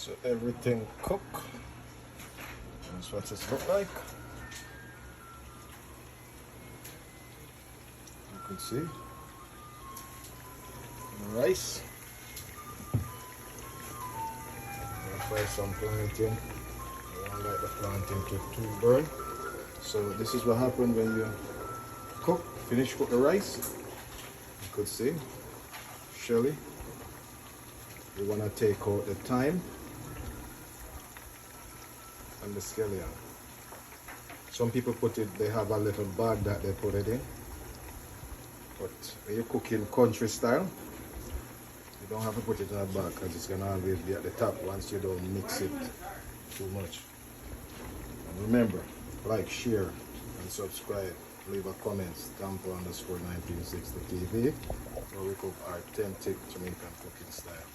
So everything cook. That's what it look like. You can see the rice. I'll fry some plantain. I don't like the plantain to too burn. So this is what happens when you finish cook the rice. You could see, Shelly, you want to take out the thyme and the scallion. Some people put it, they have a little bag that they put it in. But when you cook in country style, you don't have to put it in a bag because it's going to always be at the top once you don't mix it too much. And remember, like, share, and subscribe. Leave a comment, Tampa_1960 TV, where we cook authentic Jamaican cooking style.